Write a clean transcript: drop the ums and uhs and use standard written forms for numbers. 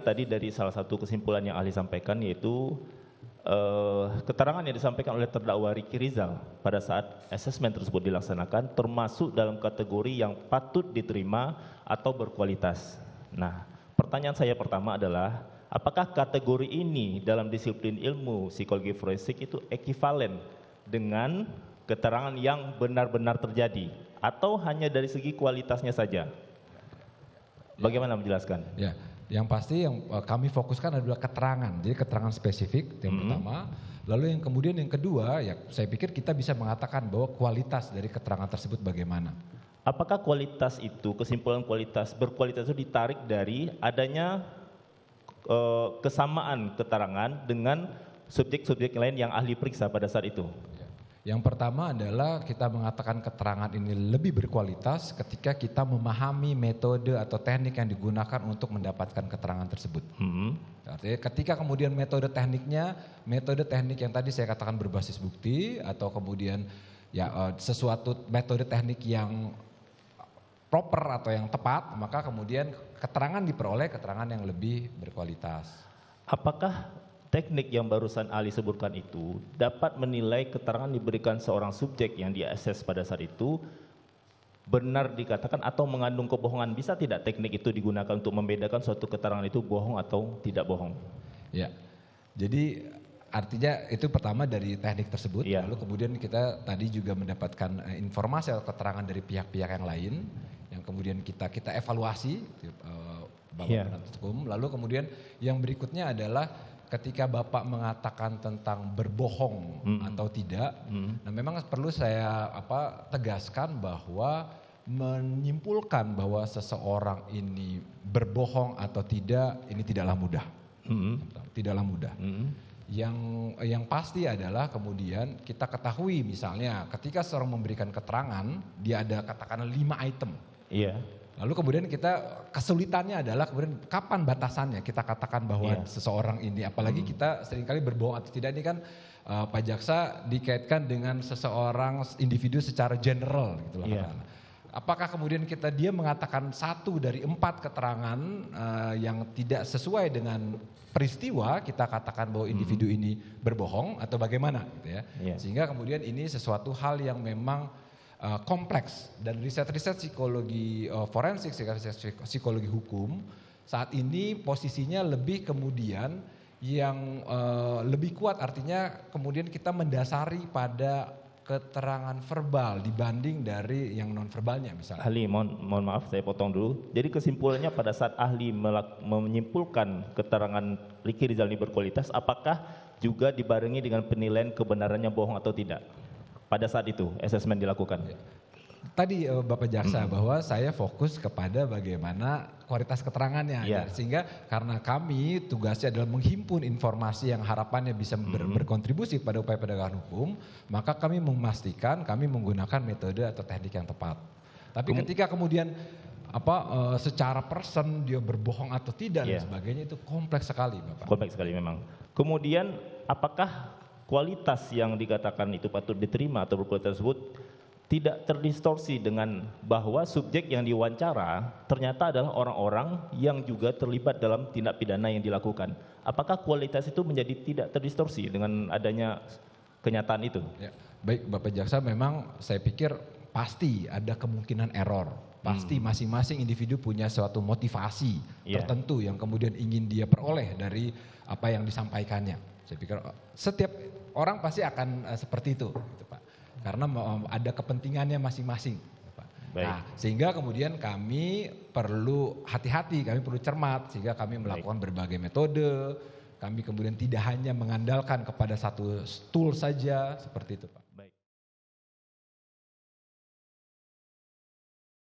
tadi dari salah satu kesimpulan yang ahli sampaikan, yaitu keterangan yang disampaikan oleh terdakwa Ricky Rizal pada saat asesmen tersebut dilaksanakan termasuk dalam kategori yang patut diterima atau berkualitas. Nah, pertanyaan saya pertama adalah, apakah kategori ini dalam disiplin ilmu psikologi forensik itu ekivalen dengan keterangan yang benar-benar terjadi atau hanya dari segi kualitasnya saja? Bagaimana menjelaskan? Ya, yang pasti yang kami fokuskan adalah keterangan. Jadi keterangan spesifik yang pertama. Lalu yang kemudian yang kedua, ya saya pikir kita bisa mengatakan bahwa kualitas dari keterangan tersebut bagaimana. Apakah kualitas itu, kesimpulan kualitas, berkualitas itu ditarik dari adanya kesamaan keterangan dengan subjek-subjek lain yang ahli periksa pada saat itu? Yang pertama adalah kita mengatakan keterangan ini lebih berkualitas ketika kita memahami metode atau teknik yang digunakan untuk mendapatkan keterangan tersebut. Artinya ketika kemudian metode teknik yang tadi saya katakan berbasis bukti atau kemudian ya sesuatu metode teknik yang proper atau yang tepat, maka kemudian keterangan diperoleh keterangan yang lebih berkualitas. Apakah teknik yang barusan ahli sebutkan itu dapat menilai keterangan diberikan seorang subjek yang diakses pada saat itu benar dikatakan atau mengandung kebohongan? Bisa tidak teknik itu digunakan untuk membedakan suatu keterangan itu bohong atau tidak bohong? Ya, jadi artinya itu pertama dari teknik tersebut, lalu kemudian kita tadi juga mendapatkan informasi atau keterangan dari pihak-pihak yang lain yang kemudian kita evaluasi Bapak Penasihat Hukum. Lalu kemudian yang berikutnya adalah ketika Bapak mengatakan tentang berbohong atau tidak, nah memang perlu saya tegaskan bahwa menyimpulkan bahwa seseorang ini berbohong atau tidak, ini tidaklah mudah. Tidaklah mudah. Yang pasti adalah kemudian kita ketahui misalnya ketika seorang memberikan keterangan, dia ada katakanlah 5 item. Lalu kemudian kita kesulitannya adalah kemudian kapan batasannya kita katakan bahwa seseorang ini, apalagi kita seringkali berbohong atau tidak, ini kan Pak Jaksa dikaitkan dengan seseorang individu secara general gitu lah. Apakah kemudian dia mengatakan 1 dari 4 keterangan yang tidak sesuai dengan peristiwa, kita katakan bahwa individu ini berbohong atau bagaimana gitu ya. Sehingga kemudian ini sesuatu hal yang memang kompleks, dan riset-riset psikologi forensik, psikologi hukum saat ini posisinya lebih kemudian yang lebih kuat, artinya kemudian kita mendasari pada keterangan verbal dibanding dari yang non verbalnya misalnya. Ahli, mohon maaf saya potong dulu. Jadi kesimpulannya pada saat ahli menyimpulkan keterangan Ricky Rizal ini berkualitas, apakah juga dibarengi dengan penilaian kebenarannya bohong atau tidak? Pada saat itu asesmen dilakukan. Tadi Bapak Jaksa bahwa saya fokus kepada bagaimana kualitas keterangannya, sehingga karena kami tugasnya adalah menghimpun informasi yang harapannya bisa berkontribusi pada upaya penegakan hukum, maka kami memastikan kami menggunakan metode atau teknik yang tepat. Tapi ketika kemudian secara person dia berbohong atau tidak dan sebagainya, itu kompleks sekali Bapak. Kompleks sekali memang. Kemudian apakah kualitas yang dikatakan itu patut diterima atau berkualitas tersebut tidak terdistorsi dengan bahwa subjek yang diwawancara ternyata adalah orang-orang yang juga terlibat dalam tindak pidana yang dilakukan? Apakah kualitas itu menjadi tidak terdistorsi dengan adanya kenyataan itu? Ya, baik Bapak Jaksa, memang saya pikir pasti ada kemungkinan error. Pasti masing-masing individu punya suatu motivasi tertentu yang kemudian ingin dia peroleh dari apa yang disampaikannya. Saya pikir setiap orang pasti akan seperti itu, gitu, Pak. Karena ada kepentingannya masing-masing, Pak. Nah, sehingga kemudian kami perlu hati-hati, kami perlu cermat, sehingga kami melakukan berbagai metode. Kami kemudian tidak hanya mengandalkan kepada satu tool saja, seperti itu, Pak.